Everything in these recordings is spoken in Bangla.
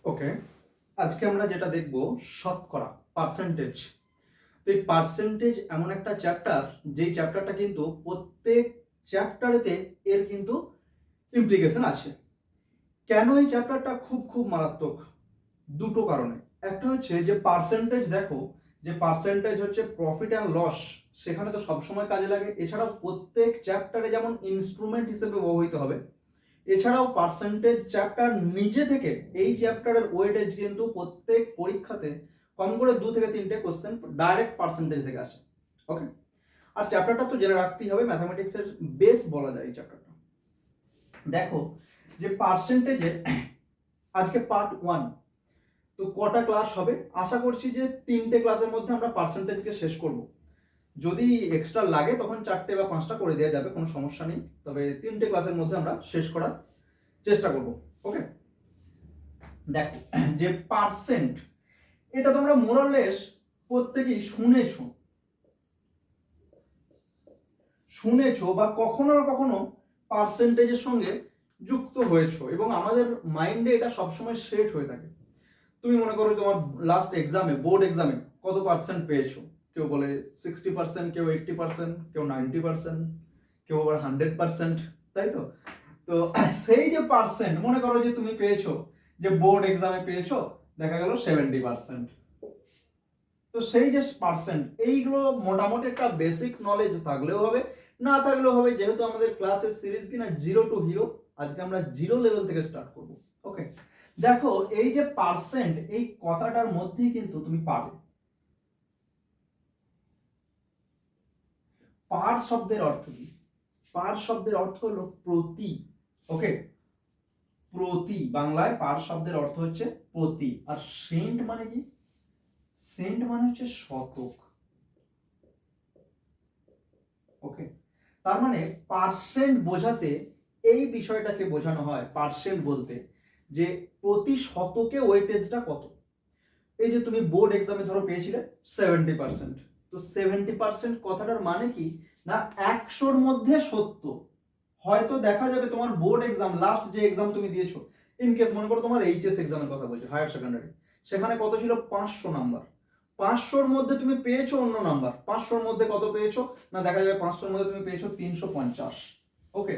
ওকে, আজকে আমরা যেটা দেখব শতকরা পার্সেন্টেজ। তো এই পার্সেন্টেজ এমন একটা চ্যাপ্টার, যেই চ্যাপ্টারটা কিন্তু প্রত্যেক চ্যাপ্টারেতে এর কিন্তু ইমপ্লিকেশন আছে। কেন এই চ্যাপ্টারটা খুব খুব মারাত্মক? দুটো কারণে। একটা হচ্ছে যে পার্সেন্টেজ, দেখো যে পার্সেন্টেজ হচ্ছে প্রফিট অ্যান্ড লস, সেখানে তো সবসময় কাজে লাগে। এছাড়াও প্রত্যেক চ্যাপ্টারে যেমন ইনস্ট্রুমেন্ট হিসেবে ব্যবহৃত হবে, এছাড়াও পার্সেন্টেজ চ্যাপ্টার নিজে থেকে এই চ্যাপ্টারের ওয়েটেজ কিন্তু প্রত্যেক পরীক্ষাতে কম করে 2 থেকে 3টে কোশ্চেন ডাইরেক্ট পার্সেন্টেজ থেকে আসে। ওকে, আর চ্যাপ্টারটা তো জেনে রাখতেই হবে, ম্যাথামেটিক্সের বেস বলা যায় এই চ্যাপ্টারটা। দেখো যে পার্সেন্টেজের আজকে পার্ট 1, তো কটা ক্লাস হবে? আশা করছি যে 3টে ক্লাসের মধ্যে আমরা পার্সেন্টেজকে শেষ করব। যদি এক্সট্রা লাগে তখন 4টে বা 5টা করে দেওয়া যাবে, কোনো সমস্যা নেই। তবে 3টে ক্লাসের মধ্যে আমরা শেষ করার চেষ্টা করব। ওকে, দেখো যে পার্সেন্ট, এটা তোমরা মোরালেস প্রত্যেকেই শুনেছো বা কখনো না কখনো পার্সেন্টেজের সঙ্গে যুক্ত হয়েছো, এবং আমাদের মাইন্ডে এটা সবসময় সেট হয়ে থাকে। তুমি মনে করো তোমার লাস্ট এক্সামে, বোর্ড এক্সামে কত পার্সেন্ট পেয়েছো? কেউ বলে 60%, কেউ 80%, কেউ 90%, কেউ আবার 100%, তাই তো? তো সেই যে পার্সেন্ট, মনে করো যে তুমি পেয়েছো, যে বোর্ড এক্সামে পেয়েছো দেখা গেল 70%। তো সেই যে পার্সেন্ট, এইগুলো মোটামুটি একটা বেসিক নলেজ থাকলেও হবে, না থাকলেও হবে। যেহেতু আমাদের ক্লাসের সিরিজ কিনা জিরো টু হিরো, আজকে আমরা জিরো লেভেল থেকে স্টার্ট করব। ওকে, দেখো এই যে পার্সেন্ট, এই কথাটার মধ্যেই কিন্তু তুমি পাবে পার শব্দের অর্থ কি? পার শব্দের অর্থ হলো প্রতি। ওকে, প্রতি, বাংলায় পার শব্দের অর্থ হচ্ছে প্রতি। আর সেন্ট মানে কি? সেন্ট মানে হচ্ছে শতক। ওকে, তার মানে পার্সেন্ট বোঝাতে এই বিষয়টাকে বোঝানো হয়। পার্সেন্ট বলতে যে প্রতি শতকে ওয়েটেজটা কত। এই যে তুমি বোর্ড এক্সামে ধরো পেয়েছিলে 70%, তো 70% কথাটার মানে কি না 100-র মধ্যে 70। হয়তো দেখা যাবে তোমার বোর্ড এক্সাম, লাস্ট যে এক্সাম তুমি দিয়েছো, ইন কেস মনে করো তোমার এইচএস এক্সামের কথা বলছি, হায়ার সেকেন্ডারি, সেখানে কত ছিল? 500 নাম্বার। 500-র মধ্যে তুমি পেয়েছো অন্য নাম্বার, 500-র মধ্যে কত পেয়েছো না দেখা যাবে 500-র মধ্যে তুমি পেয়েছো 350। ওকে,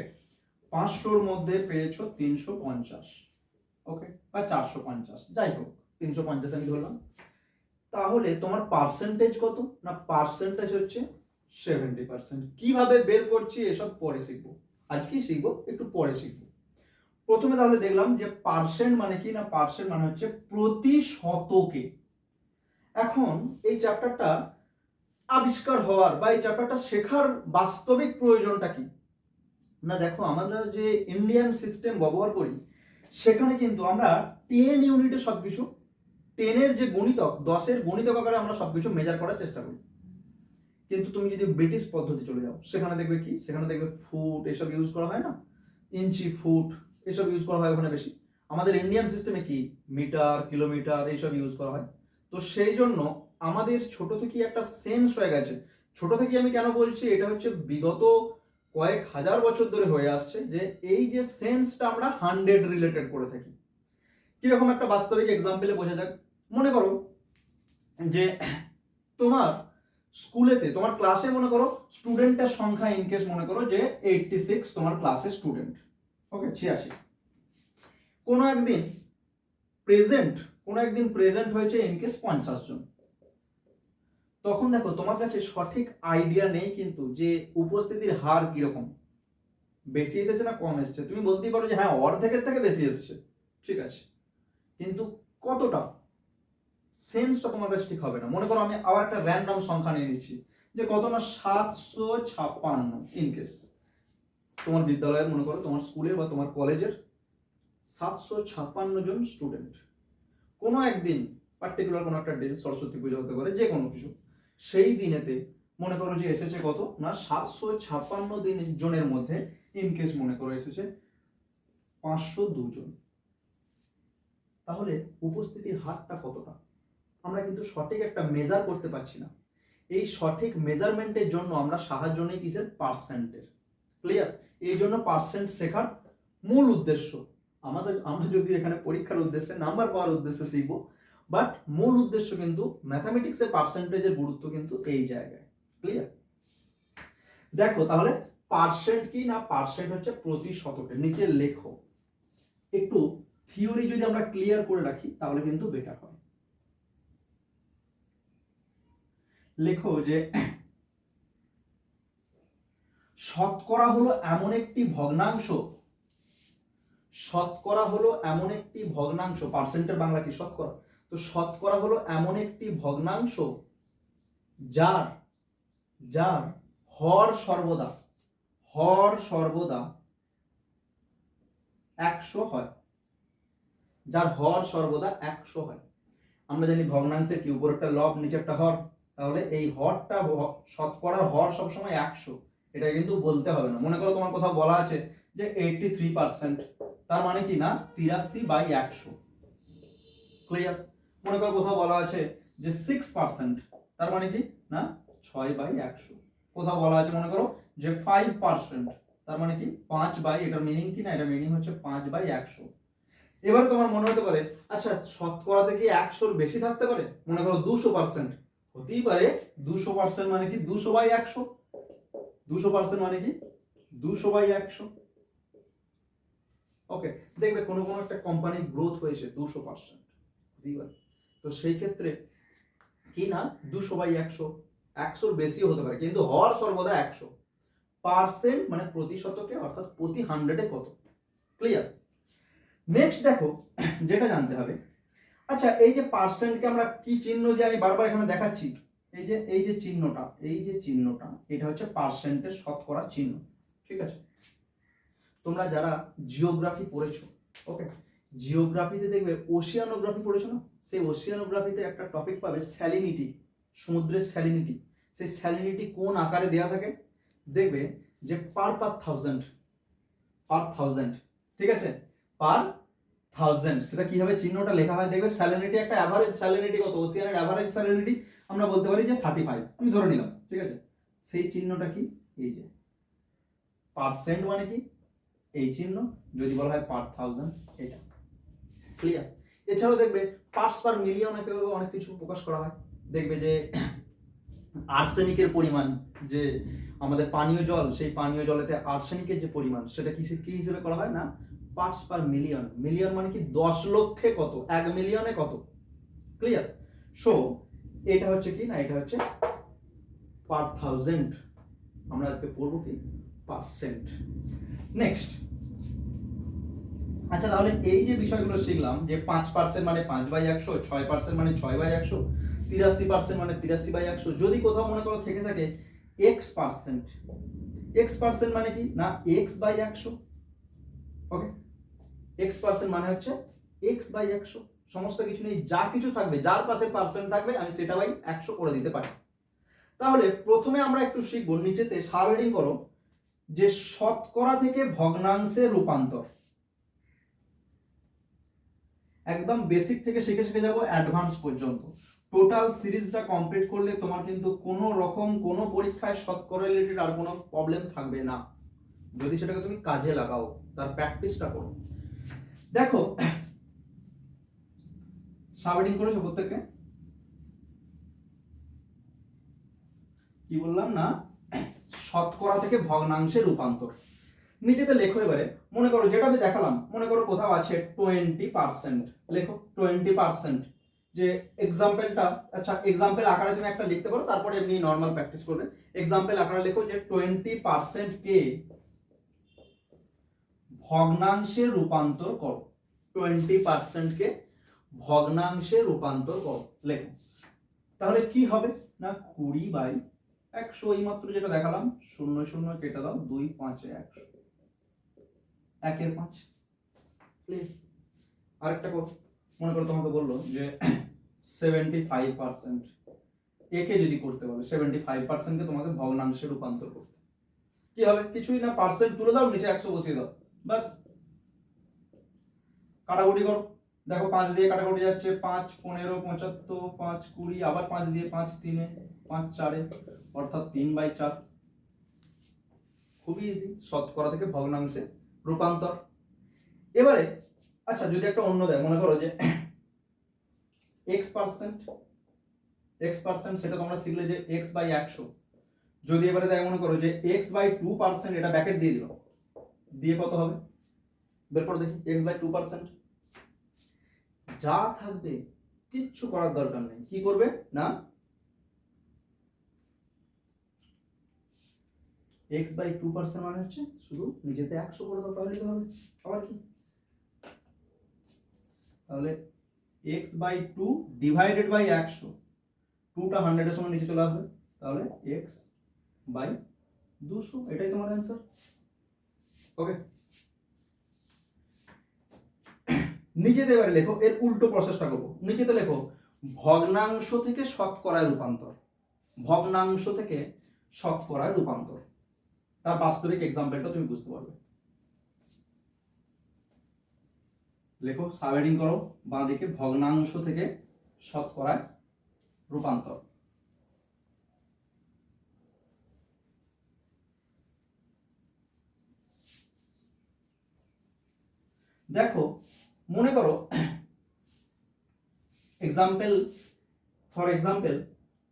500-র মধ্যে পেয়েছো 350। ওকে, বা 450, যাই হোক 350 আমি ধরলাম। তাহলে তোমার পার্সেন্টেজ কত না? পার্সেন্টেজ হচ্ছে 70%। কিভাবে বের করছি এসব পরে শিখবো, আজকেই শিখবো, একটু পরে শিখবো। প্রথমে তাহলে দেখলাম যে পার্সেন্ট মানে কি না, পার্সেন্ট মানে হচ্ছে প্রতি শতকে। এখন এই চ্যাপ্টারটা আবিষ্কার হওয়ার বা এই চ্যাপ্টারটা শেখার বাস্তবিক প্রয়োজনটা কি না, দেখো আমরা যে ইন্ডিয়ান সিস্টেম ব্যবহার করি, সেখানে কিন্তু আমরা 10 ইউনিটে সবকিছু, 10-এর যে গণিতক, 10-এর গণিতক আকারে আমরা সবকিছু মেজার করার চেষ্টা করি। কিন্তু তুমি যদি ব্রিটিশ পদ্ধতি চলে যাও, সেখানে দেখবে কি, সেখানে দেখবে ফুট এসব ইউজ করা হয় না, ইঞ্চি, ফুট এসব ইউজ করা হয় ওখানে বেশি। আমাদের ইন্ডিয়ান সিস্টেমে কি মিটার, কিলোমিটার এইসব ইউজ করা হয়। তো সেই জন্য আমাদের ছোট থেকে একটা সেন্স হয়ে গেছে। ছোট থেকে আমি কেন বলছি, এটা হচ্ছে বিগত কয়েক হাজার বছর ধরে হয়ে আসছে যে এই যে সেন্সটা আমরা 100 রিলেটেড করে থাকি। কিরকম একটা বাস্তবিক এক্সাম্পলে বোঝা যাক। মনে করো যে তোমার স্কুলেতে, তোমার ক্লাসে মনে করো স্টুডেন্টের সংখ্যা ইনকেস মনে করো যে 86 তোমার ক্লাসে স্টুডেন্ট। ওকে, 86। কোনো একদিন প্রেজেন্ট হয়েছে ইনকেস 50 জন। তখন দেখো তোমার কাছে সঠিক আইডিয়া নেই কিন্তু যে উপস্থিতির হার কিরকম, বেশি এসেছে না কম এসেছে। তুমি বলতেই পারো যে হ্যাঁ অর্ধেকের থেকে বেশি এসেছে, ঠিক আছে, কিন্তু কতটা সেন্সটা তোমার কাছে ঠিক হবে না। মনে করো আমি আবার একটা র্যান্ডম সংখ্যা নিয়ে নিচ্ছি যে কত না 756 ইনকেস তোমার বিদ্যালয়ের, মনে করো তোমার স্কুলের বা তোমার কলেজের 756 জন স্টুডেন্ট। কোনো একদিন পার্টিকুলার কোনো একটা ডে, সরস্বতী পুজো হতে পারে, যে কোনো কিছু, সেই দিনেতে মনে করো যে এসেছে কত না 756 জনের মধ্যে ইনকেস মনে করো এসেছে 502 জন। তাহলে উপস্থিতির হারটা কতটা আমরা কিন্তু সঠিক একটা মেজার করতে পারছি না। এই সঠিক মেজারমেন্টের জন্য আমরা সাহায্য নেই কিসের? পার্সেন্টের। ক্লিয়ার? এই জন্য পার্সেন্ট শেখার মূল উদ্দেশ্য আমরা যদি এখানে পরীক্ষার উদ্দেশ্যে নাম্বার পাওয়ার উদ্দেশ্যে শিখবো, বাট মূল উদ্দেশ্য কিন্তু ম্যাথামেটিক্সের পার্সেন্টেজের গুরুত্ব কিন্তু এই জায়গায়। ক্লিয়ার? দেখো তাহলে পার্সেন্ট কি না, পার্সেন্ট হচ্ছে প্রতি শতকে। নিচে লেখো, একটু থিওরি যদি আমরা ক্লিয়ার করে রাখি তাহলে কিন্তু বেটার হয়। লেখো যে শতকরা হলো এমন একটি ভগ্নাংশ, শতকরা হলো এমন একটি ভগ্নাংশ, পার্সেন্টের বাংলা কি শতকরা, তো শতকরা হলো এমন একটি ভগ্নাংশ যার যার হর সর্বদা 100 হয়, যার হর সর্বদা 100 হয়। আমরা জানি ভগ্নাংশের কি উপর একটা লব নিচে একটা হর, তাহলে এই হরটা শতকরার হর সবসময় 100, এটা কিন্তু বলতে হবে না। মনে করো তোমার কোথাও বলা আছে যে 83%, তার মানে কি না 83/100। ক্লিয়ার? মনে করো কোথাও বলা আছে যে 6%, তার মানে কি না 6/100। কোথাও বলা আছে মনে করো যে 5%, তার মানে কি 5 এটার মিনিং কি না, এটা মিনিং হচ্ছে 5/100। এবার তোমার মনে হতে পারে আচ্ছা শতকরাতে কি 100-র বেশি থাকতে পারে? মনে করো 200%, হতেই পারে। 200% মানে কি 200/100, 200% মানে কি 200/100। ওকে, দেখবে কোনো একটা কোম্পানির গ্রোথ হয়েছে 200%, হতেই পারে। তো সেই ক্ষেত্রে কি না 200/100, 100-র বেশিও হতে পারে, কিন্তু হর সর্বদা 100। পার্সেন্ট মানে প্রতি শতকে, অর্থাৎ প্রতি 100-এ কত। ক্লিয়ার? নেক্সট দেখো যেটা জানতে হবে, আচ্ছা এই যে পার্সেন্টকে আমরা কি চিহ্ন যে আমি বারবার এখানে দেখাচ্ছি, এই যে চিহ্নটা এটা হচ্ছে পার্সেন্টের শতকরা চিহ্ন। ঠিক আছে? তোমরা যারা জিওগ্রাফি পড়েছো, ওকে, জিওগ্রাফিতে দেখবে ওশিয়ানোগ্রাফি পড়েছো না, সেই ওশিয়ানোগ্রাফিতে একটা টপিক পাবে স্যালিনিটি, সমুদ্রের স্যালিনিটি। সেই স্যালিনিটি কোন আকারে দেওয়া থাকে দেখবে যে পার 1000, ঠিক আছে, পার 1000, সেটা কিভাবে চিহ্নটা লেখা হয় দেখবে। স্যালিনিটি একটা অ্যাভারেজ স্যালিনিটি কত, ওশিয়ানের অ্যাভারেজ স্যালিনিটি আমরা বলতে পারি যে 35, আমি ধরে নিলাম। ঠিক আছে? সেই চিহ্নটা কি, এই যে পার্সেন্ট মানে কি এই চিহ্ন, যদি বলা হয় পার 1000 এটা। ক্লিয়ার? এছাড়াও দেখবে পার্টস পার মিলিয়নকে অনেক কিছু প্রকাশ করা হয়। দেখবে যে আর্সেনিকের পরিমাণ, যে আমাদের পানীয় জল, সেই পানীয় জলেতে আর্সেনিকের যে পরিমাণ সেটা কি হিসেবে করা হয় না পার্টস পার মিলিয়ন। মিলিয়ন মানে কি 10 লক্ষে কত, 1 মিলিয়নে কত। ক্লিয়ার? সো এটা হচ্ছে কি না, এটা হচ্ছে পার 1000, আমরা আজকে পড়বো কি পার্সেন্ট। নেক্সট, আচ্ছা তাহলে এই যে বিষয়গুলো শিখলাম যে 5% মানে 5/100, 6% মানে 6/100, 83% মানে 83/100, যদি কোথাও মনে করো থেকে থাকে x% মানে কি না x/100। ওকে, x% মানে হচ্ছে x/100, সমস্ত কিছু নেই, যা কিছু থাকবে যার পাশে পার্সেন্ট থাকবে আমি সেটা বাই 100 করে দিতে পারি। তাহলে প্রথমে আমরা একটু শিখবো, নিচেতে সাবহেডিং করো যে শতকরা থেকে ভগ্নাংশে রূপান্তর। একদম বেসিক থেকে শিখে যাব অ্যাডভান্স পর্যন্ত। টোটাল সিরিজটা কমপ্লিট করলে তোমার কিন্তু কোনো রকম কোনো পরীক্ষায় শতকরা রিলেটেড আর কোনো প্রবলেম থাকবে না, যদি সেটাকে তুমি কাজে লাগাও, তার প্র্যাকটিসটা করো। দেখো সাবহেডিং করেছো প্রত্যেককে? কি বললাম না, শতকরা থেকে ভগ্নাংশে রূপান্তর। নিচেতে লেখো এবারে, মনে করো যেটা আমি দেখালাম, মনে করো কোথাও আছে 20%, লেখো 20%, যে এক্সাম্পলটা, আচ্ছা এক্সাম্পল আকারে তুমি একটা লিখতে পারো, তারপরে এমনি নর্মাল প্র্যাকটিস করবে। এক্সাম্পল আকারে লেখো যে 20% কে ভগ্নাংশে রূপান্তর করো, 20% কে ভগ্নাংশে রূপান্তর করো, লেখো। তাহলে কি হবে না 20/100, এই মাত্র যেটা দেখালাম, 0 0 কেটে দাও, 2 5 100, 1/5। আরেকটা করো, মনে করো তোমাকে বললো যে 75%, একে যদি করতে বলে 75% কে তোমাকে ভগ্নাংশে রূপান্তর করতে, কি হবে? কিছুই না, পার্সেন্ট তুলে দাও, নিচে 100 বসিয়ে দাও, বাস। কাটাকুটি করো, দেখো 5 দিয়ে কাটাকুটি যাচ্ছে, 5 15 75, 5 20, আবার 5 দিয়ে, 5 3 5 4, অর্থাৎ 3/4। খুবই ইজি, শতকরা থেকে ভগ্নাংশে রূপান্তর। এবারে আচ্ছা যদি একটা অন্য দেয়, মনে করো যে x%, সেটা তোমরা শিখলে যে x বাই 100, যদি এবারে দেয় মনে করো যে x বাই 2%, এটা ব্র্যাকেট দিয়ে দিল, দিয়ে কত হবে বের করো দেখি। x বাই 2%, যা থাকবে কিচ্ছু করার দরকার নেই, কি করবে না x বাই 2% মানে হচ্ছে শুধু নিচেতে 100 করে দাও, তাহলেই তো হবে। আবার কি, তাহলে x বাই 2 ডিভাইডেড বাই 100, 2টা 100 এর সমান নিচে চলে আসবে, তাহলে x বাই 200, এটাই তোমার অ্যান্সার। ওকে, নিচেতে এবারে লেখো এর উল্টো প্রসেসটা করবো। নিচেতে লেখো ভগ্নাংশ থেকে শতকরায় রূপান্তর, ভগ্নাংশ থেকে শতকরায় রূপান্তর, তার বাস্তবিক এক্সাম্পলটা তুমি বুঝতে পারবে। লেখো সাবহেডিং করো বাঁ দিকে, ভগ্নাংশ থেকে শতকরায় রূপান্তর। দেখো মনে করো এক্সাম্পল, ফর এক্সাম্পল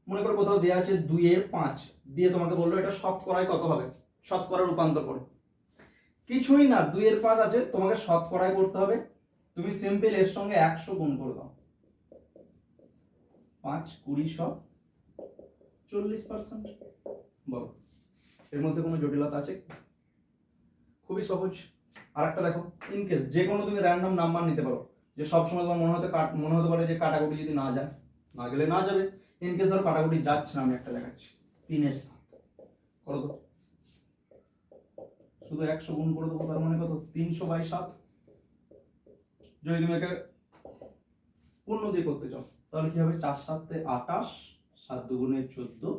মনে করো কোথাও দেওয়া আছে 2/5 দিয়ে তোমাকে বললো এটা শতকরায় কত হবে, শতকরায় রূপান্তর করো। কিছুই না, 2/5 আছে, তোমাকে শতকরায় করতে হবে। তুমি সিম্পল এর সঙ্গে 100 গুণ করে দাও, 5 20 40%। বলো এর মধ্যে কোনো জটিলতা আছে? খুবই সহজ। আরেকটা দেখো, ইনকেস যে কোনো তুমি র্যান্ডম নাম্বার নিতে পারো, যে সবসময় তোমার মনে হতে পারে যে কাটাকুটি যদি না যায়, না গেলে না যাবে। ইনকেস ধরো কাটাকুটি যাচ্ছে না, আমি একটা দেখাচ্ছি, 3/7 করো তো, শুধু 100 গুণ করে দেবো, তার মানে কত 300/7। যদি তুমি একে পূর্ণ দিয়ে করতে চাও তাহলে কি হবে, 4 7 28, 7 2 14,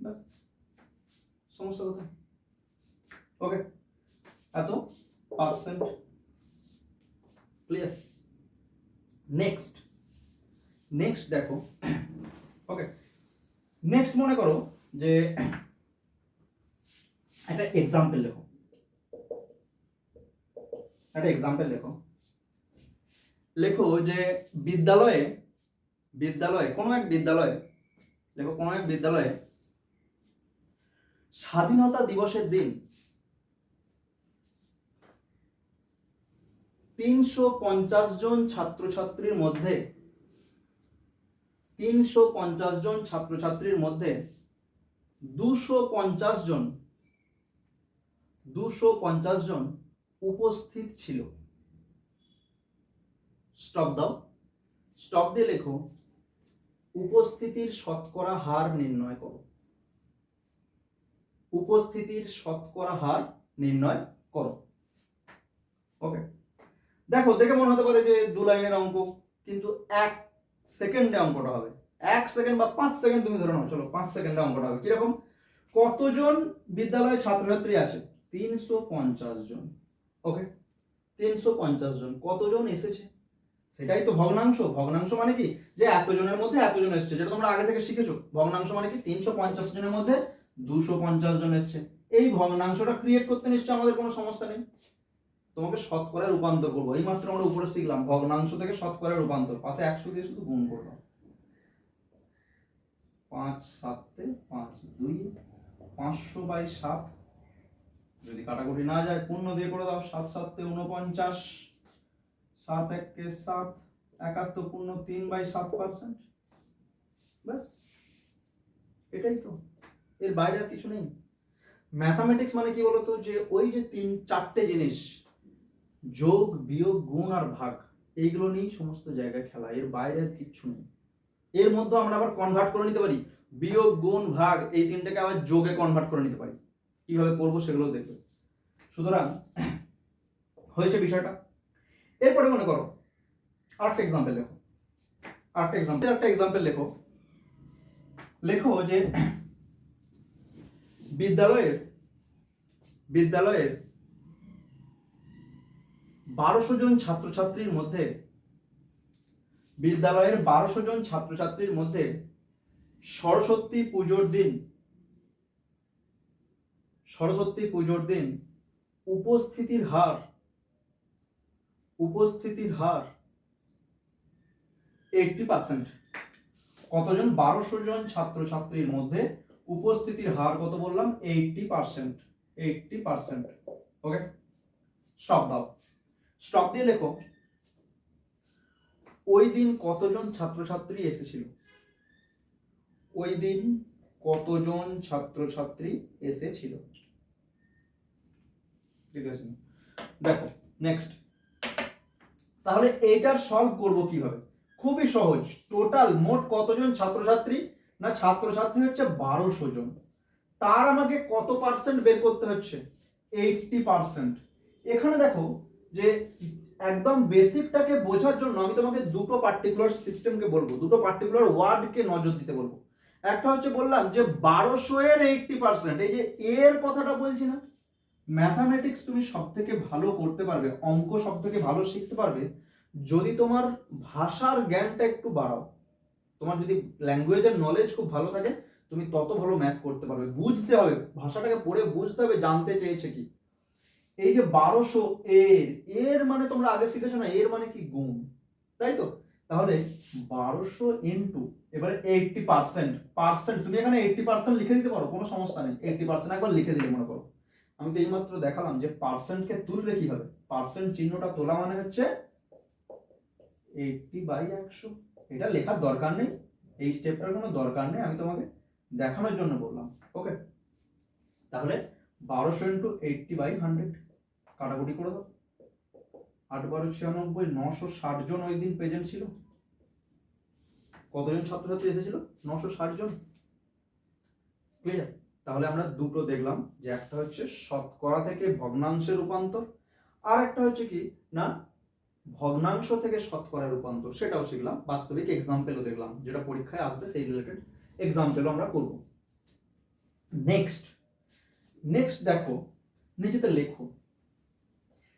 ব্যাস সমস্যা কোথায়? ওকে, এত পার্সেন্ট ক্লিয়ার। নেক্সট দেখো, ওকে নেক্সট মনে করো যে একটা এক্সাম্পল লেখো, লেখো যে বিদ্যালয়ে কোনো এক বিদ্যালয়ে স্বাধীনতা দিবসের দিন 350 জন ছাত্রছাত্রীর মধ্যে 250 জন উপস্থিত ছিল। স্টপ দিয়ে লেখো উপস্থিতির শতকরা হার নির্ণয় করো। ওকে, দেখো দেখে মনে হতে পারে যে 2 লাইনের অঙ্ক, কিন্তু 1 সেকেন্ডে অঙ্কটা হবে। 1 সেকেন্ড বা 5 সেকেন্ড তুমি ধরে নাও, চলো 5 সেকেন্ডে অঙ্কটা হবে। কিরকম, কতজন বিদ্যালয়ে ছাত্রছাত্রী আছে? 350 জন। ওকে, 350 জন, কতজন এসেছে? সেটাই তো ভগ্নাংশ। ভগ্নাংশ মানে কি, যে এতজনের মধ্যে এতজন এসেছে, যেটা তোমরা আগে থেকে শিখেছো। ভগ্নাংশ মানে কি, 350 জনের মধ্যে 250 জন এসেছে। এই ভগ্নাংশটা ক্রিয়েট করতে নিশ্চয়ই আমাদের কোনো সমস্যা নেই। তোমাকে শতকরায় রূপান্তর করবো, এই মাত্র আমরা উপরে শিখলাম ভগ্নাংশ থেকে শতকরায় রূপান্তর। পাশে 100 দিয়ে শুধু গুণ করবো, 5 7 5 2 500/7, যদি কাটাকুটি না যায় পূর্ণ দিয়ে করে দাও, 7 7 49, 7 1 7, 71 পূর্ণ 3/7%। ব্যাস, এটাই তো, এর বাইরে আর কিছু নেই। ম্যাথামেটিক্স মানে কি বলতো, যে ওই যে 3-4টে জিনিস, যোগ বিয়োগ গুণ আর ভাগ, এইগুলো নিয়েই সমস্ত জায়গায় খেলা, এর বাইরে আর কিচ্ছু নেই। এর মধ্যে আমরা আবার কনভার্ট করে নিতে পারি, বিয়োগ গুণ ভাগ এই তিনটাকে আবার যোগে কনভার্ট করে নিতে পারি। কিভাবে করবো সেগুলো দেখবে। সুতরাং হয়েছে বিষয়টা। এরপরে মনে করো আরেকটা এক্সাম্পল লেখো, লেখো যে বিদ্যালয়ের 1200 জন ছাত্রছাত্রীর মধ্যে সরস্বতী পুজোর দিন উপস্থিতির হার উপস্থিতির হার 80%। কতজন? 1200 জন ছাত্রছাত্রীর মধ্যে উপস্থিতির হার কত বললাম? 80%। 80%। ওকে, স্টপ দাও। স্টপ দিয়ে লেখো ওই দিন কতজন ছাত্রছাত্রী এসেছিল। ওই দিন কতজন ছাত্রছাত্রী এসেছিল। ঠিক আছে, দেখো নেক্সট। তাহলে এইটার সলভ করব কিভাবে? খুবই সহজ। টোটাল মোট কতজন ছাত্রছাত্রী? না, ছাত্রছাত্রী হচ্ছে 1200 জন। তার আমাকে কত পার্সেন্ট বের করতে হচ্ছে? 80%। এখানে দেখো যে একদম বেসিকটাকে বোঝার জন্য আমি তোমাকে দুটো পার্টিকুলার সিস্টেমকে বলবো, দুটো পার্টিকুলার ওয়ার্ডকে নজর দিতে বলবো। একটা হচ্ছে বললাম যে 1200 এর 80%, এই যে এর কথাটা বলছি না, ম্যাথামেটিক্স তুমি সব থেকে ভালো করতে পারবে, অঙ্ক সব থেকে ভালো শিখতে পারবে যদি তোমার ভাষার জ্ঞানটা একটু বাড়াও। তোমার যদি ল্যাঙ্গুয়েজের নলেজ খুব ভালো থাকে, তুমি তত ভালো ম্যাথ করতে পারবে। বুঝতে হবে, ভাষাটাকে পড়ে বুঝতে হবে জানতে চেয়েছে কি। এই যে 1200 এর, এর মানে তোমরা আগে শিখেছো না, এর মানে কি? গুণ, তাই তো? তাহলে 1200 ইন্টু এবারে 80%। পার্সেন্ট তুমি এখানে 80% লিখে দিতে পারো, কোনো সমস্যা নেই। 80% একবার লিখে দিলে মনে করো। আমি তো এইমাত্র দেখালাম যে পার্সেন্টকে তুলবে কিভাবে। পার্সেন্ট চিহ্নটা তোলা মানে হচ্ছে 80/100। এটা লেখার দরকার নেই, এই স্টেপটার কোনো দরকার নেই, আমি তোমাকে দেখানোর জন্য বললাম। ওকে, তাহলে 1200 ইন্টু 80/100 কাটাকুটি করে দাও। 8×12 = 96, 960 জন ওই দিন প্রেজেন্ট ছিল। কতজন ছাত্রছাত্রী এসেছিল? 960 জন। ক্লিয়ার? তাহলে আমরা দুটো দেখলাম, যে একটা হচ্ছে শতকরা থেকে ভগ্নাংশে রূপান্তর, আর একটা হচ্ছে কি না ভগ্নাংশ থেকে শতকরা রূপান্তর, সেটাও শিখলাম। বাস্তবিক এক্সাম্পলও দেখলাম, যেটা পরীক্ষায় আসবে সেই রিলেটেড এক্সাম্পলও আমরা করব। নেক্সট নেক্সট দেখো, নিচেতে লেখো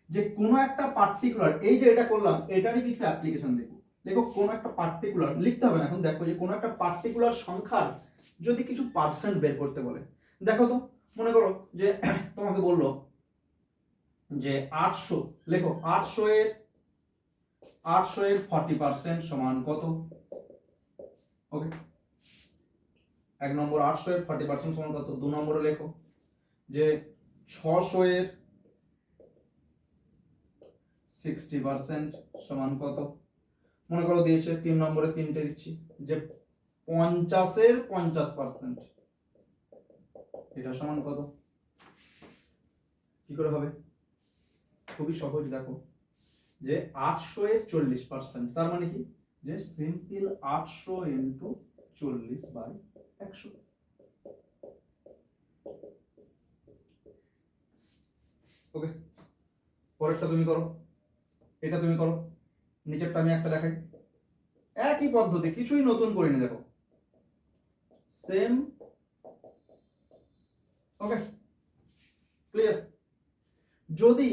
যে কোনো একটা পার্টিকুলার, এই যে এটা করলাম এটারই কিছু অ্যাপ্লিকেশন দেখো। দেখো কোনো একটা পার্টিকুলার লিখতে হবে না এখন, দেখো যে কোনো একটা পার্টিকুলার সংখ্যার যদি কিছু পার্সেন্ট বের করতে বলে। দেখো তো, মনে করো যে তোমাকে বললো যে 800, লেখো 800 এর 40% সমান কত। ওকে, 1 নম্বর 800 এর 40% সমান কত। 2 নম্বরে লেখো যে 600 এর 60% সমান কত। মনে করো দিয়েছে 3 নম্বরে 3টে দিচ্ছি, যে 50 এর 50% এটা সমান কত। কি করে হবে? খুবই সহজ। দেখো যে 800 এর 40%, তার মানে কি যে সিম্পল 800 ইন্টু 40/100। ওকে, পরেরটা তুমি করো, এটা তুমি করো, নিচেরটা আমি একটা দেখাই। একই পদ্ধতি, কিছুই নতুন করিনি, দেখো সেম। ওকে, ক্লিয়ার? যদি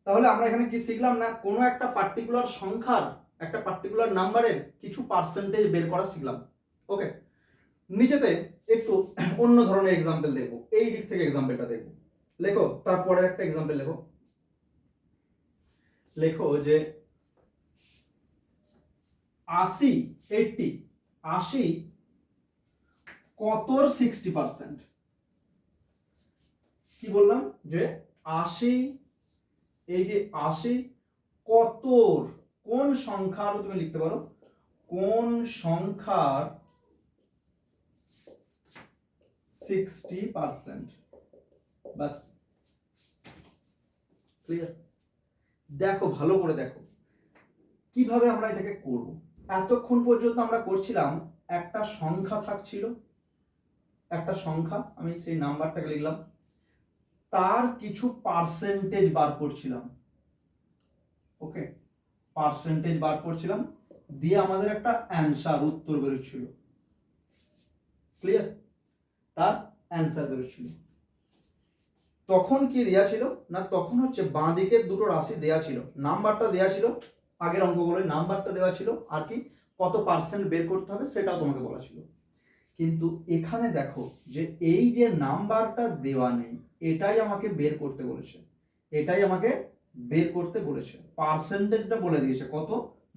তাহলে আমরা এখানে কি শিখলাম না, কোনো একটা পার্টিকুলার সংখ্যার, একটা পার্টিকুলার নাম্বারের কিছু পার্সেন্টেজ বের করা শিখলাম। ওকে, নিচেতে একটু অন্য ধরনের এক্সাম্পল দেখবো, এই দিক থেকে এক্সাম্পলটা দেখবো। লেখো তারপরে একটা এক্সাম্পল লেখো। লেখো যে 80 কতর 60%। কি বললাম যে 80, এই যে 80 কতর, কোন সংখ্যার, তুমি লিখতে পারো কোন সংখ্যার 60%। বাস, ক্লিয়ার? দেখো ভালো করে দেখো কিভাবে আমরা এটাকে করব। এতক্ষণ পর্যন্ত আমরা করছিলাম একটা সংখ্যা থাকছিল, একটা সংখ্যা, আমি সেই নাম্বারটাকে লিখলাম, তার কিছু পার্সেন্টেজ বার করছিলাম। ওকে, পার্সেন্টেজ বার করছিলাম, দিয়ে আমাদের একটা অ্যান্সার, উত্তর বেরোচ্ছিল। ক্লিয়ার? তার অ্যান্সার বেরোচ্ছিল। তখন কি দেয়া ছিল না, তখন হচ্ছে বাঁ দিকের দুটো রাশি দেয়া ছিল, নাম্বারটা দেয়া ছিল, আগের অঙ্কগুলোয় নাম্বারটা দেওয়া ছিল, আর কি কত পার্সেন্ট বের করতে হবে সেটাও তোমাকে বলা ছিল। কিন্তু এখানে দেখো যে এই যে নাম্বারটা দেওয়া নেই, এটাই আমাকে বের করতে বলেছে, এটাই আমাকে বের করতে বলেছে, পার্সেন্টেজটা বলে দিয়েছে কত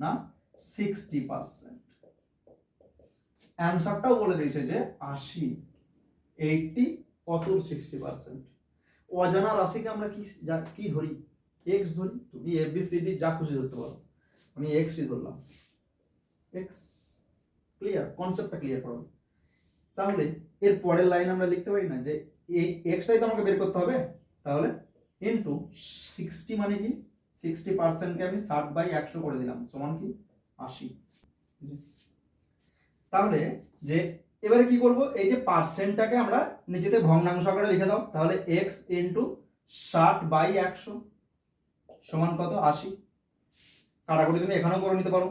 না 60%, অ্যান্সারটাও বলে দিয়েছে যে 80, 80 কত 60%। অজানা রাশিকে আমরা কি ধরি, এক্স ধরি। তুমি এবিসিডি যা খুশি ধরতে পারো, আমি এক্সই ধরলাম, এক্স। ক্লিয়ার, কনসেপ্টটা ক্লিয়ার করো। তাহলে এর পরের লাইন আমরা লিখতে পারি না যে এই এক্সটাই তো আমাকে বের করতে হবে, তাহলে ইনটু 60 মানে কি 60%কে আমি 60/100 করে দিলাম সমান কি 80। তাহলে যে এবারে কি করব, এই যে পার্সেন্টটাকে আমরা নিচেতে ভগ্নাংশ আকারে লিখে দাও, তাহলে x ইনটু 60/100 সমান কত 80। কাটাকুটি তুমি এখানেও করে নিতে পারো,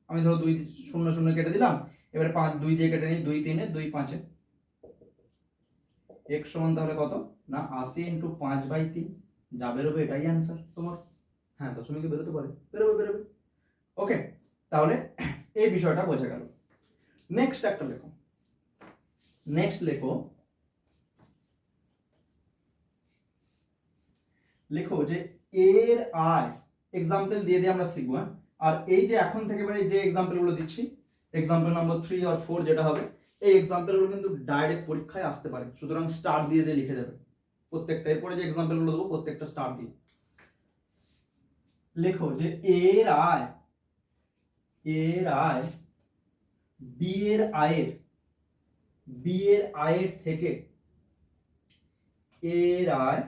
আমি ধরো 2 0 0 কেটে দিলাম, এবারে 5 2 দিয়ে কেটে নিই, 2 3 2 5 x সমান তাহলে কত না 80 ইনটু 5/3, যা বেরোবে এটাই অ্যান্সার তোমার। হ্যাঁ দশমিকে বেরোতে পারে, বেরোবে। ওকে, তাহলে এই বিষয়টা বোঝা গেল। নেক্সট একটা লেখো, লেখো যে এর আয়, এক্সাম্পল দিয়ে আমরা শিখবো। আর এই যে এখন থেকে যে এক্সাম্পল গুলো দিচ্ছি, এক্সাম্পল নাম্বার 3 আর 4 যেটা হবে, এই এক্সাম্পল গুলো কিন্তু ডাইরেক্ট পরীক্ষায় আসতে পারে, সুতরাং স্টার দিয়ে লিখে যাবে প্রত্যেকটা। এরপরে যে এক্সাম্পল গুলো দেবো প্রত্যেকটা স্টার দিয়ে লেখো যে এর আয় বি এর আয়ের থেকে এর আয়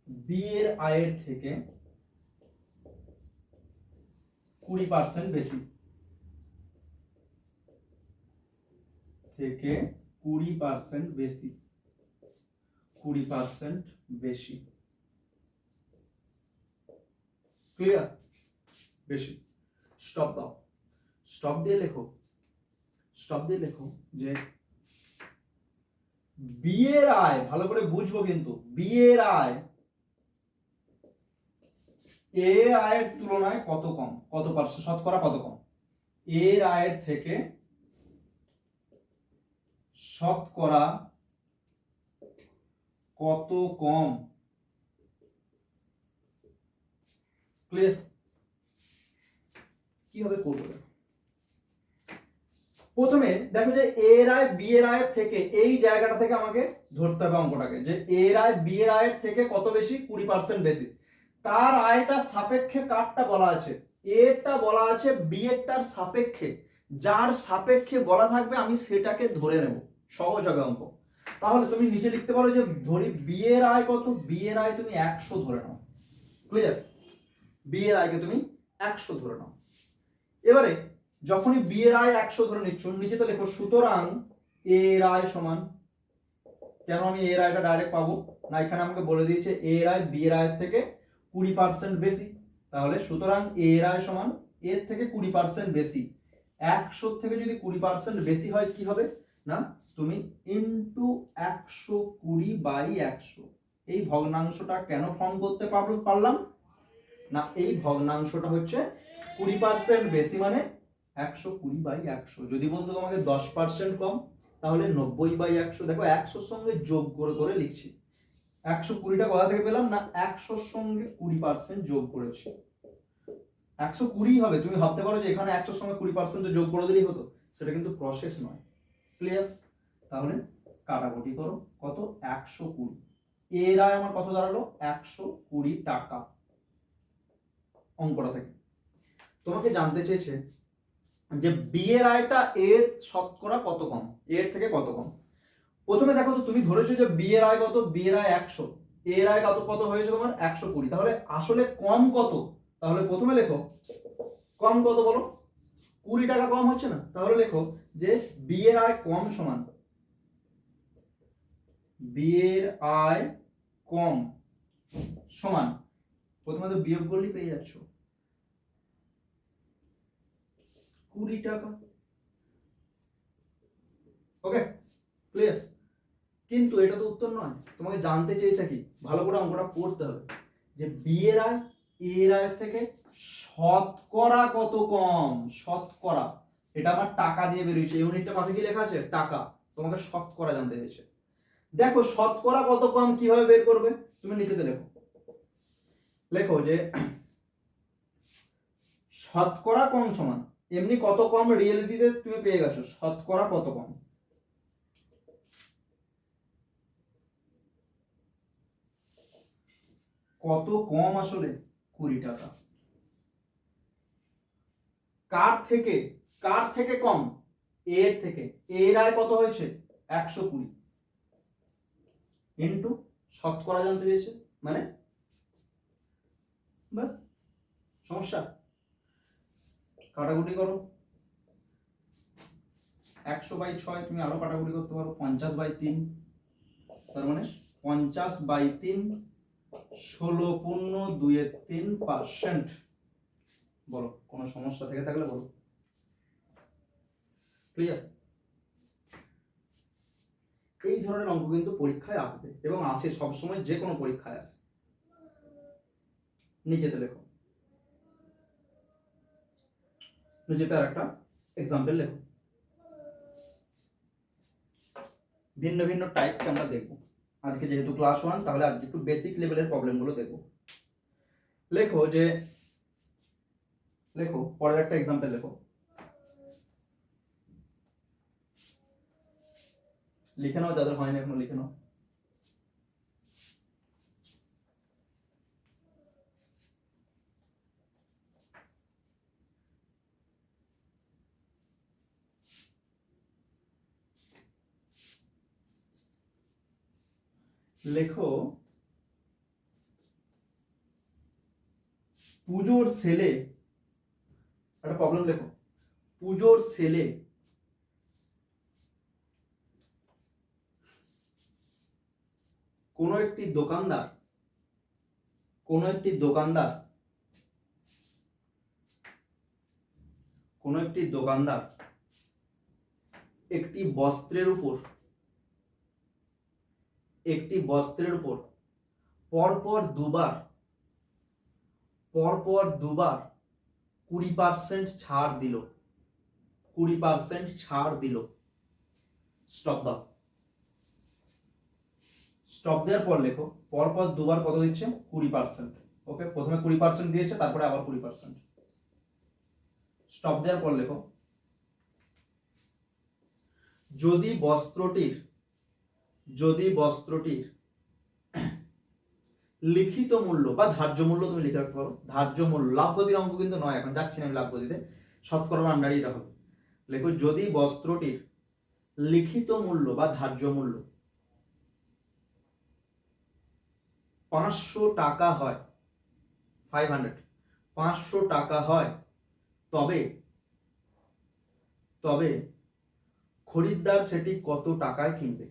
বি এর আয়ের থেকে 20% বেশি, থেকে 20% বেশি, 20% বেশি। ক্লিয়ার? বেশি। স্টপ দাও, স্টপ দিয়ে লেখো যে বিয়ের আয়, ভালো করে বুঝবো কিন্তু, বিয়ের আয় এর আয়ের তুলনায় কত কম, কত পার্সেন্ট, শতকরা কত কম, এর আয়ের থেকে শতকরা কত কম। ক্লিয়ার? কিভাবে করবো? প্রথমে দেখো যে এর আয় বি এর আয়ের থেকে, এই জায়গাটা থেকে আমাকে ধরতে হবে অঙ্কটাকে, যে এর আয় বি এর আয়ের থেকে কত বেশি, 20% বেশি। কার আয়টা সাপেক্ষে কারটা বলা আছে, এরটা বলা আছে বি এরটার সাপেক্ষে, যার সাপেক্ষে বলা থাকবে আমি সেটাকে ধরে নেব, সহজ হবে অঙ্ক। তাহলে তুমি নিচে লিখতে পারো যে ধরি বি এর আয় কত, বি এর আয় তুমি 100 ধরে নাও। ক্লিয়ার? বি এর আয়কে তুমি 100 ধরে নাও। এবারে যখনই বি এর আয় 100 ধরে নিচ্ছ, নিচেতে লেখো সুতরাং এর আয় সমান, কেন আমি এর আয়টা ডাইরেক্ট পাবো না, এখানে আমাকে বলে দিয়েছে এর আয় বি এর আয়ের থেকে 20% বেশি, তাহলে সুতরাং এর আয় সমান এর থেকে 20% বেশি। 100 থেকে যদি 20% বেশি হয় কি হবে না, তুমি ইনটু 120/100, এই ভগ্নাংশটা কেন ফর্ম করতে পারলাম না, এই ভগ্নাংশটা হচ্ছে 20% বেশি মানে 120/100। যদি বলতো তোমাকে 10% কম, তাহলে 90/100। দেখো 100 সঙ্গে যোগ করে লিখছি, 120টা কোথা থেকে পেলাম না, 100 সঙ্গে 20% যোগ করেছি, 120 হবে। তুমি ভাবতে পারো যে এখানে 100 সঙ্গে 20% যোগ করে দিলেই হতো, সেটা কিন্তু প্রসেস নয়। ক্লিয়ার? তাহলে কাটাকুটি করো, কত 120, এর আয় আমার কত দাঁড়ালো 120 টাকা। অঙ্কটা থেকে তোমাকে জানতে চেয়েছে যে বি এর আয়টা এর শতকরা কত কম, এর থেকে কত কম। প্রথমে দেখো তো তুমি ধরেছো যে বি এর আয় কত, বি এর আয় 100, এর আয় কত হয়েছে তোমার 120, তাহলে আসলে কম কত, তাহলে প্রথমে লেখো কম কত বলো, 20 টাকা কম হচ্ছে না, তাহলে লেখো যে বি এর আয় কম সমান, বি এর আয় কম সমান, প্রথমে তো বিয়োগ করলেই পেয়ে যাচ্ছ 20 টাকা। ওকে, ক্লিয়ার? কিন্তু এটা তো উত্তর নয়, তোমাকে জানতে চেয়েছে কি, ভালো করে অঙ্কটা পড়তে হবে, যে বি এর আয় এর আয়ের থেকে শতকরা কত কম, শতকরা, এটা আমার টাকা দিয়ে বেরিয়েছে, ইউনিটটা পাশে কি লেখা আছে, টাকা, তোমাকে শতকরা জানতে চেয়েছে। দেখো শতকরা কত কম কিভাবে বের করবে, তুমি নিচেতে লেখো লেখো যে শতকরা কম সমান, এমনি কত কম রিয়েলিটিতে তুমি পেয়ে গেছো, শতকরা কত কম। কত কম আসলে? 20 টাকা। কার থেকে কম? এর থেকে। এর আয় কত হয়েছে? 120 ইন্টু শতকরা জানতে চেয়েছে, মানে বাস সমস্যা। কাটাকুটি করো, 100/6 তুমি আরো কাটাকুটি করতে পারো, 50/3, তার মানে 50/3, 16.23%। বলো কোনো সমস্যা থেকে থাকলে বলো। ক্লিয়ার? এই ধরনের অঙ্ক কিন্তু পরীক্ষায় আসবে এবং আসে সবসময়, যে কোনো পরীক্ষায় আসে। নিচেতে লেখো, নিচেতে আর একটা এক্সাম্পল লেখো। ভিন্ন ভিন্ন টাইপকে আমরা দেখব আজকে, যেহেতু ক্লাস 1, তাহলে আজকে একটু বেসিক লেভেলের প্রবলেমগুলো দেখব। লেখো যে, লেখো পরের একটা এক্সাম্পল লেখো। লিখে নাও, যাদের হয়নি এখনো লিখে নাও। লেখো পুজোর সেলে, একটা প্রবলেম লেখো। পুজোর সেলে কোনো একটি দোকানদার একটি বস্ত্রের উপর পরপর দুবার 20% ছাড় দিল। 20% ছাড় দিল। স্টপ দাও। স্টপ দেওয়ার পর লেখো পরপর দুবার কত দিচ্ছে? 20%। ওকে, প্রথমে 20% দিয়েছে, তারপরে আবার 20%। স্টপ দেওয়ার পর লেখো যদি বস্ত্রটির লিখিত মূল্য বা ধার্য মূল্য, তুমি লিখে রাখতে পারো ধার্য মূল্য, লাভগতির অঙ্ক কিন্তু নয়, এখন যাচ্ছি না আমি লাভগতিতে, শতকরা আন্ডারই এটা হবে। লেখো যদি বস্ত্রটির লিখিত মূল্য বা ধার্য মূল্য 500 টাকা হয়, 500 টাকা হয়, তবে খরিদ্দার সেটি কত টাকায় কিনবে?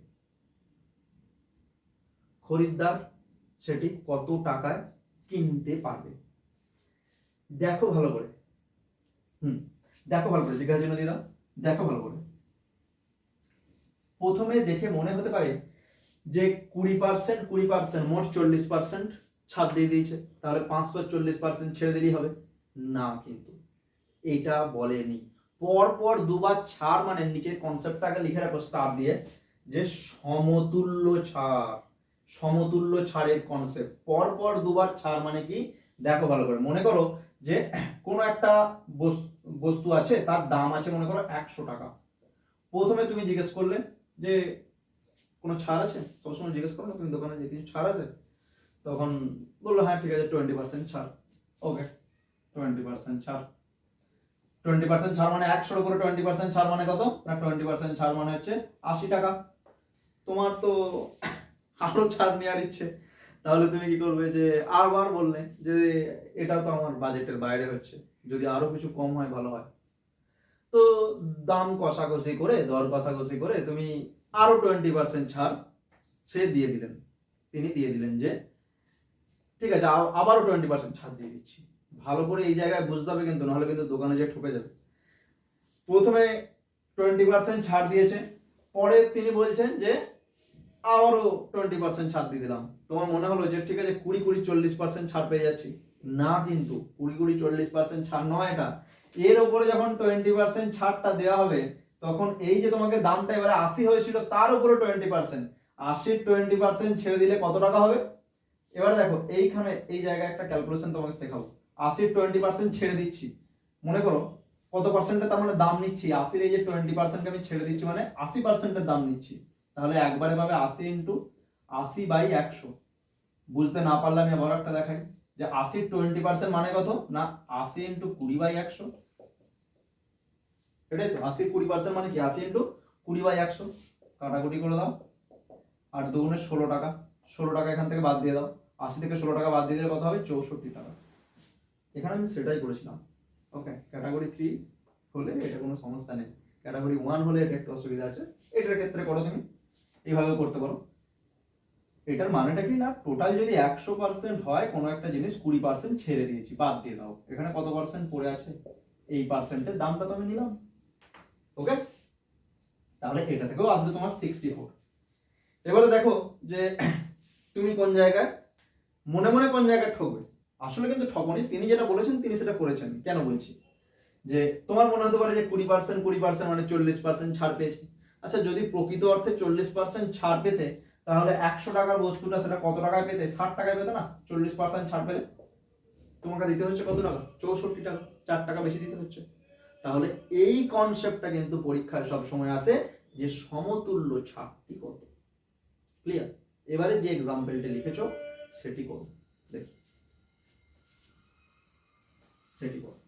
খরিদ্দার সেটি কত টাকায় কিনতে পারবে? দেখো ভালো করে, দেখো ভালো করে, জিজ্ঞাসা চিহ্ন দিয়ে দাও, দেখো ভালো করে। প্রথমে দেখে মনে হতে পারে যে 20% মোট 40% ছাড় দিয়ে দিয়েছে, তাহলে 540% ছেড়ে দিলেই হবে। না, কিন্তু এটা বলেনি। পরপর দুবার ছাড় মানে নিচের কনসেপ্টটাকে লিখে রাখো স্টার দিয়ে, যে সমতুল্য ছাড়ের কনসেপ্ট। পরপর দুবার ছাড় মানে কি? দেখো ভালো করে, মনে করো যে কোনো একটা বস্তু আছে, তার দাম আছে মনে করো 100 টাকা। প্রথমে তুমি জিজ্ঞেস করলে যে কোনো ছাড় আছে, সবসময় জিজ্ঞেস করো না তুমি দোকানে যে কিছু ছাড় আছে, তখন বললো হ্যাঁ ঠিক আছে 20% ছাড়। ওকে, 20% ছাড়। 20% ছাড় মানে 100 করে 20% ছাড় মানে কত? না 20% ছাড় মানে হচ্ছে 80 টাকা। তোমার তো আরো ছাড় নেওয়ার ইচ্ছে, তাহলে তুমি কি করবে? যে আবার বললে যে এটা তো আমার বাজেটের বাইরে হচ্ছে, যদি আরো কিছু কম হয় ভালো হয়। তো দাম কষাকষি করে, দর কষাকষি করে তুমি আরো 20% ছাড় তিনি দিয়ে দিলেন যে ঠিক আছে আবারও 20% ছাড় দিয়ে দিচ্ছি। ভালো করে এই জায়গায় বুঝতে হবে কিন্তু, নাহলে কিন্তু দোকানে যে ঠকে যাবে। প্রথমে 20% ছাড় দিয়েছে, পরে তিনি বলছেন যে আবারও 20% ছাড় দিয়ে দিলাম। তোমার মনে হলো যে ঠিক আছে 20-40% ছাড় পেয়ে যাচ্ছি। না, কিন্তু 20-40% ছাড় নয় এটা। এর উপরে যখন 20% ছাড়টা দেওয়া হবে, তখন এই যে তোমাকে দামটা এবারে 80 হয়েছিল, তার উপরে 20%, 80-20% ছেড়ে দিলে কত টাকা হবে? এবারে দেখো এইখানে এই জায়গায় একটা ক্যালকুলেশন তোমাকে শেখাবো। 80 20% ছেড়ে দিচ্ছি, মনে করো কত পার্সেন্টে তার মানে দাম নিচ্ছি, 80 এই যে 20% আমি ছেড়ে দিচ্ছি মানে 80% দাম নিচ্ছি। তাহলে একবারে পাবে 80 ইন্টু 80/100। বুঝতে না পারলে আমি আবার একটা দেখাই যে 80 20% মানে কত না 80 ইন্টু 20/100। এটাই তো 80 20% মানে কি 80 ইন্টু 20/100। কাটাকুটি করে দাও, আর দুগুণে 16 টাকা, 16 টাকা এখান থেকে বাদ দিয়ে দাও, 80 থেকে 16 টাকা বাদ দিয়ে দিলে কত হবে 64 টাকা। এখানে আমি সেটাই করেছিলাম। ওকে, ক্যাটাগরি 3 হলে এটা কোনো সমস্যা নেই, ক্যাটাগরি 1 হলে এটা একটু অসুবিধা আছে। এটার ক্ষেত্রে করো তুমি এইভাবে করতে পারো। এটার মানেটা কি না টোটাল যদি 100% হয় কোনো একটা জিনিস 20% ছেড়ে দিয়েছি, বাদ দিয়ে দাও, এখানে কত পার্সেন্ট পড়ে আছে এই পার্সেন্টের দামটা তো আমি নিলাম। ওকে, তাহলে এটা থেকেও আসবে তোমার 64। এবারে দেখো যে তুমি কোন জায়গায় মনে মনে কোন জায়গায় ঠকবে। আসলে কিন্তু ঠকনি, তিনি যেটা বলেছেন তিনি সেটা করেছেন। কেন বলছি যে তোমার মনে হতে পারে যে 20% মানে 40% ছাড় পেয়েছি। আচ্ছা, যদি প্রকৃত অর্থে 40% ছাড় পেতে তাহলে 100 টাকার বস্তুটা সেটা কত টাকায় পেতে? 60 টাকায় পেতে না? 40% ছাড় পেলে তোমাকে দিতে হচ্ছে কত টাকা? 64 টাকা, 4 টাকা বেশি দিতে হচ্ছে। তাহলে এই কনসেপ্টটা কিন্তু পরীক্ষায় সব সময় আসে যে সমতুল্য ছাড়টি কত। ক্লিয়ার? এবারে যে এক্সাম্পলটা লিখেছো সেটি করো, দেখি সেটি করো।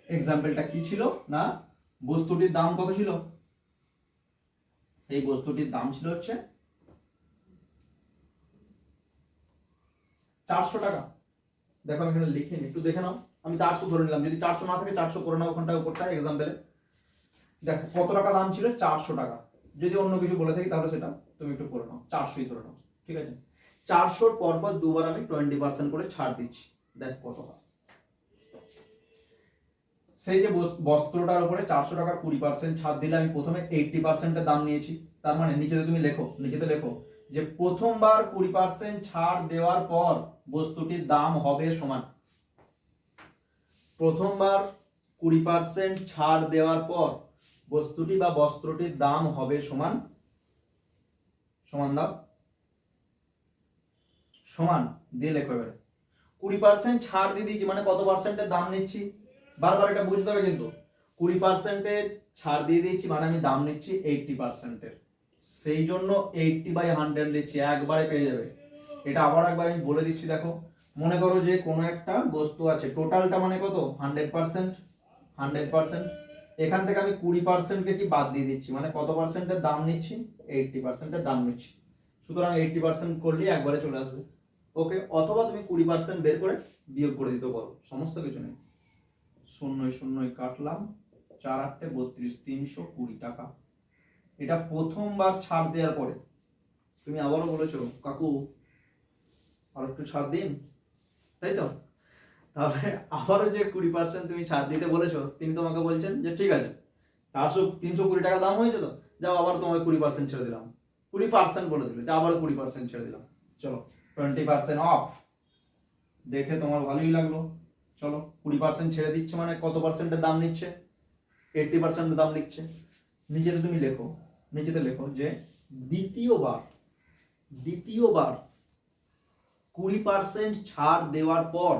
এক্সাম্পলটা কি ছিল না বস্তুটির দাম কত ছিল? সেই বস্তুটির দাম ছিল হচ্ছে 400 টাকা। দেখো আমি এখানে লিখিনি, একটু দেখে নাও। আমি 400 ধরে নিলাম, যদি 400 না থাকে 400 করে নাও ওখানটা উপরটা এক্সাম্পলে। দেখো কত টাকা দাম ছিল? 400 টাকা। যদি অন্য কিছু বলে থাকি তাহলে সেটা তুমি একটু করে নাও, 400ই ধরে নাও, ঠিক আছে? 400 পর পর দুবার আমি 20% করে ছাড় দিচ্ছি, দেখ কত হয়। সেই যে বস্ত্রটার উপরে 400 টাকার 20% ছাড় দিলে আমি প্রথমে 80% দাম নিয়েছি। তার মানে নিচেতে তুমি লেখো, নিচেতে লেখো যে প্রথমবার 20% ছাড় দেওয়ার পর বস্তুটির দাম হবে সমান। প্রথমবার 20% ছাড় দেওয়ার পর বস্তুটি বা বস্ত্রটির দাম হবে সমান, সমান দাও, সমান দিয়ে লেখো। এবারে 20% ছাড় দিয়ে দিয়েছি মানে কত পার্সেন্টের দাম নিচ্ছি, বারবার এটা বুঝতে হবে কিন্তু। 20% ছাড় দিয়ে দিয়েছি মানে আমি দাম নিচ্ছি 80%। সেই জন্য 80/100 দিচ্ছি, একবারে পেয়ে যাবে। এটা আবার একবার আমি বলে দিচ্ছি, দেখো মনে করো যে কোনো একটা বস্তু আছে, টোটালটা মানে কত 100%, 100%। এখান থেকে আমি 20%কে কি বাদ দিয়ে দিচ্ছি মানে কত পার্সেন্টের দাম নিচ্ছি? 80%-এর দাম নিচ্ছি। সুতরাং 80% করলেই একবারে চলে আসবে। ওকে, অথবা তুমি 20% বের করে বিয়োগ করে দিতে পারো, সমস্ত কিছু নেই। 0 কাটলাম, 4 8 32, 320 টাকা। এটা প্রথমবার ছাড় দেওয়ার পরে তুমি আবারও বলেছো কাকু আর একটু ছাড় দিন, তাই তো? তাহলে আবারও যে 20% তুমি ছাড় দিতে বলেছো, তিনি তোমাকে বলছেন যে ঠিক আছে 320 টাকা দাম হয়েছে তো, যাও আবার তোমাকে 20% ছেড়ে দিলাম। 20% বলে দিল, যে আবার 20% ছেড়ে দিলাম, চলো 20% অফ। দেখে তোমার ভালোই লাগলো, চলো 20% ছেড়ে দিচ্ছে মানে কত পার্সেন্টের দাম নিচ্ছে? 80%-এর দাম নিচ্ছে। নিচেতে তুমি লেখো, নিচেতে লেখো যে দ্বিতীয়বার 20% ছাড় দেওয়ার পর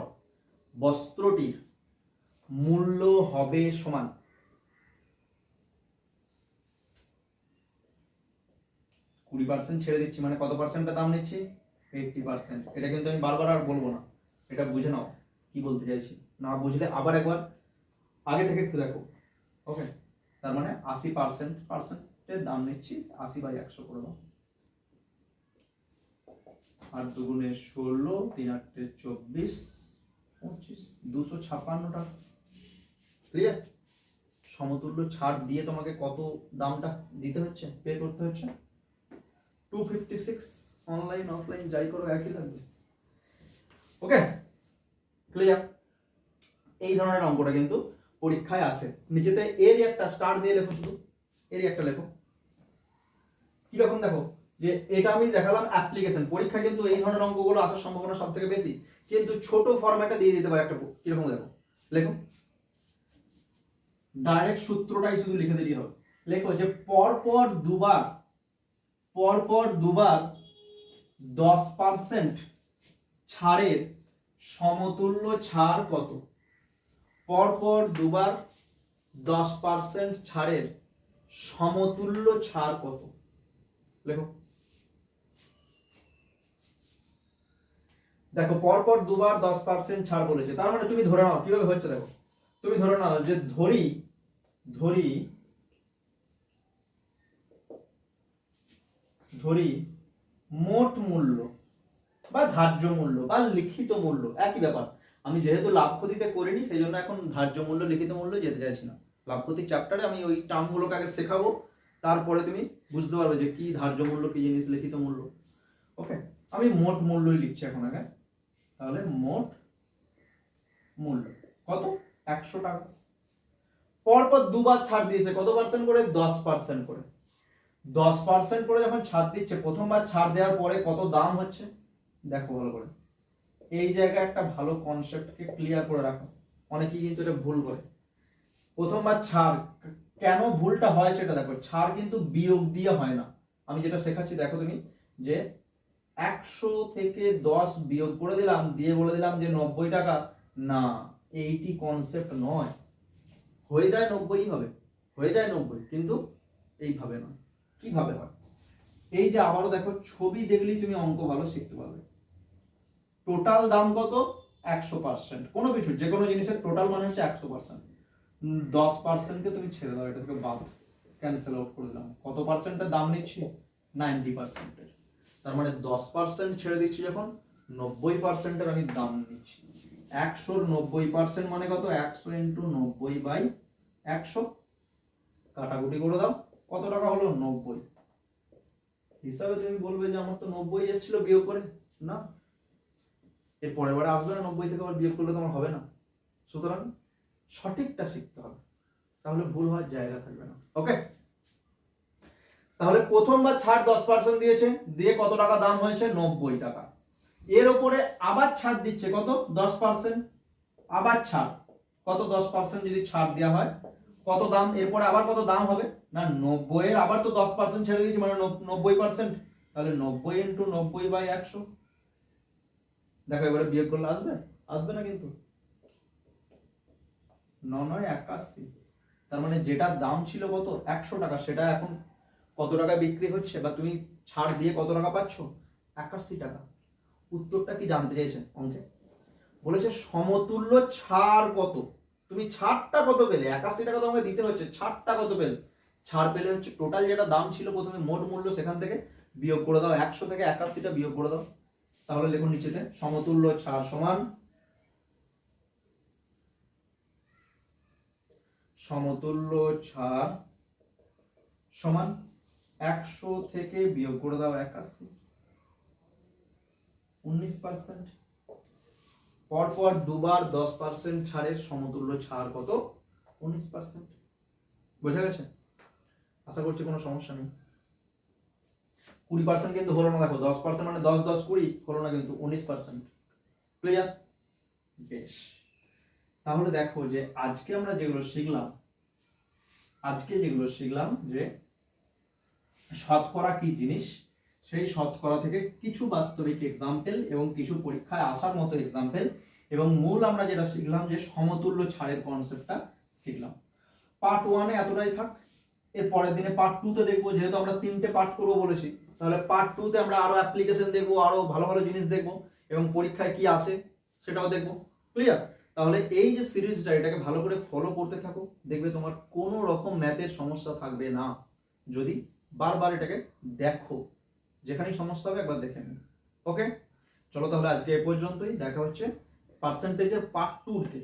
বস্ত্রটির মূল্য হবে সমান। কুড়ি পার্সেন্ট ছেড়ে দিচ্ছি মানে কত পার্সেন্টের দাম নিচ্ছি? 80%। এটা কিন্তু আমি বারবার আর বলবো না, এটা বুঝে নাও কি বলতে চাইছি। না বুঝলে আবার একবার আগে থেকে একটু দেখো। ওকে, তার মানে 80%-এর দাম নিচ্ছি, 80/100 করে দাও। 8 দুগুণে 16, 3 8 24, 25, 256 টাকা। ক্লিয়ার? সমতুল্য ছাড় দিয়ে তোমাকে কত দামটা দিতে হচ্ছে, পে করতে হচ্ছে? 256। অনলাইন অফলাইন যাই করো একই লাগবে। ওকে, ক্লিয়ার? এই ধরনের অঙ্কটা কিন্তু পরীক্ষায় আসে। নিচেতে এর একটা স্টার দিয়ে লেখো, শুধু এর একটা লেখো। কিরকম দেখো যে এটা আমি দেখালাম অ্যাপ্লিকেশন, পরীক্ষা কিন্তু এই ধরনের অঙ্কগুলো আসার সম্ভাবনা সব থেকে বেশি, কিন্তু ছোট ফরম্যাটে দিয়ে দিতে পারে একটা। কিরকম দেখো, লেখো ডাইরেক্ট সূত্রটাই শুধু লিখে দিলেই হবে। লেখো যে পরপর দুবার 10% ছাড়ের সমতুল্য ছাড় কত? পরপর দুবার 10% ছাড়ের সমতুল্য ছাড় কত? লেখো। দেখো পরপর দুবার 10% ছাড় বলেছে, তার মানে তুমি ধরে নাও কিভাবে হচ্ছে, দেখো তুমি ধরে নাও যে ধরি মোট মূল্য বা ধার্য মূল্য বা লিখিত মূল্য একই ব্যাপার। আমি যেহেতু লাভ ক্ষতিতে করিনি সেই জন্য এখন ধার্য মূল্য লিখিত মূল্য যেতে চাইছি না। লাভ ক্ষতির চ্যাপ্টারে আমি ওই টার্মগুলোকে আগে শেখাবো, তারপরে তুমি বুঝতে পারবে যে কি ধার্য মূল্য, কি জিনিস লিখিত মূল্য। ওকে, আমি মোট মূল্যই লিখছি এখন আগে। তাহলে মোট মূল্য কত? 100 টাকা। পরপর দুবার ছাড় দিয়েছে, কত পার্সেন্ট করে? 10% করে। 10% করে যখন ছাড় দিচ্ছে, প্রথমবার ছাড় দেওয়ার পরে কত দাম হচ্ছে দেখো ভালো করে। এই জায়গায় একটা ভালো কনসেপ্টকে ক্লিয়ার করে রাখো, অনেকেই কিন্তু এটা ভুল করে। প্রথমবার ছাড়, কেন ভুলটা হয় সেটা দেখো। ছাড় কিন্তু বিয়োগ দিয়ে হয় না। আমি যেটা শেখাচ্ছি দেখো তুমি, যে 100 থেকে 10 বিয়োগ করে দিলাম, দিয়ে বলে দিলাম যে 90 টাকা, না, এইটি কনসেপ্ট নয়। হয়ে যায় 90 হবে, হয়ে যায় 90, কিন্তু এইভাবে নয়। কিভাবে হয়? এই যে আবারও দেখো, ছবি দেখলেই তুমি অঙ্ক ভালো শিখতে পারবে। টোটাল দাম কত? 100%। কোনো কিছু যে কোনো জিনিসের টোটাল মানে হচ্ছে 100%। 10%কে তুমি ছেড়ে দাও, এটা থেকে বাদ, ক্যান্সেল আউট করে দিলাম। কত পার্সেন্টের দাম নিচ্ছি? 90%। তার মানে 10% ছেড়ে দিচ্ছি যখন, 90%-এর আমি দাম নিচ্ছি। 100-র 90% মানে কত? 100 ইন্টু 90/100, কাটাকুটি করে দাও, কত টাকা হলো? 90। হিসাবে তুমি বলবে যে আমার তো 90 এসেছিল বিয়োগ করে, না, এর পরের বারে আসবে না 90 থেকে আবার বিয়োগ করলে তোমার হবে না। সুতরাং সঠিকটা শিখতে হবে, তাহলে ভুল হওয়ার জায়গা থাকবে না। ওকে, তাহলে প্রথমবার ছাড় 10% দিয়েছে, দিয়ে কত টাকা দাম হয়েছে? 90 টাকা। এর উপরে আবার ছাড় দিচ্ছে কত? 10%। আবার ছাড় কত? 10% যদি ছাড় দেওয়া হয় কত দাম? এরপরে আবার কত দাম হবে? না, 90 এর আবার তো 10% ছেড়ে দিয়েছি, মানে 90%। তাহলে 90 ইন্টু 90/100। দেখো এবারে বিয়োগ করলে আসবে? আসবে না কিন্তু। 9×9=81। তার মানে যেটার দাম ছিল কত? 100 টাকা, সেটা এখন কত টাকা বিক্রি হচ্ছে, বা তুমি ছাড় দিয়ে কত টাকা পাচ্ছ? 81 টাকা। উত্তরটা কি জানতে চাইছে অঙ্কে? বলেছে সমতুল্য ছাড় কত। তুমি ছাড়টা কত পেলে? 81 টাকা তোমাকে দিতে হচ্ছে, ছাড়টা কত পেলে? ছাড় পেলে হচ্ছে টোটাল যেটা দাম ছিল প্রথমে মোট মূল্য, সেখান থেকে বিয়োগ করে দাও, 100 থেকে 81টা বিয়োগ করে দাও। তাহলে লিখুন নিচেতে, সমতুল্য ছাড় সমান, সমতুল্য ছাড় সমান 100 থেকে বিয়োগ করে দাও 81, 19%। পরপর দুবার 10% ছাড়ের সমতুল্য ছাড় কত? 19%। বোঝা গেছে? আশা করছি কোনো সমস্যা নেই। 20% কিন্তু হলো না, দেখো 10% মানে 10 10 20 হলো না, কিন্তু 19%। ক্লিয়ার? বেশ, তাহলে দেখো যে আজকে আমরা যেগুলো শিখলাম, যে শতকরা কি জিনিস, সেই শতকরা থেকে কিছু বাস্তবিক এক্সাম্পল এবং কিছু পরীক্ষায় আসার মতো এক্সাম্পল, এবং মূল আমরা যেটা শিখলাম যে সমতুল্য ছাড়ের কনসেপ্টটা শিখলাম। পার্ট 1-এ এতটাই থাক। এর পরের দিনে পার্ট 2-তে দেখবো, যেহেতু আমরা 3টে পার্ট করবো বলেছি, তাহলে পার্ট 2-তে আমরা আরো অ্যাপ্লিকেশন দেখবো, আরো ভালো ভালো জিনিস দেখবো, এবং পরীক্ষায় কি আসে সেটাও দেখবো। ক্লিয়ার? তাহলে এই যে সিরিজটা, এটাকে ভালো করে ফলো করতে থাকো, দেখবে তোমার কোনো রকম ম্যাথের সমস্যা থাকবে না, যদি বারবার এটাকে দেখো। যেখানেই সমস্যা হবে একবার দেখে নিন। ওকে, চলো তাহলে আজকে এ পর্যন্তই। দেখা হচ্ছে পার্সেন্টেজের পার্ট 2-তে।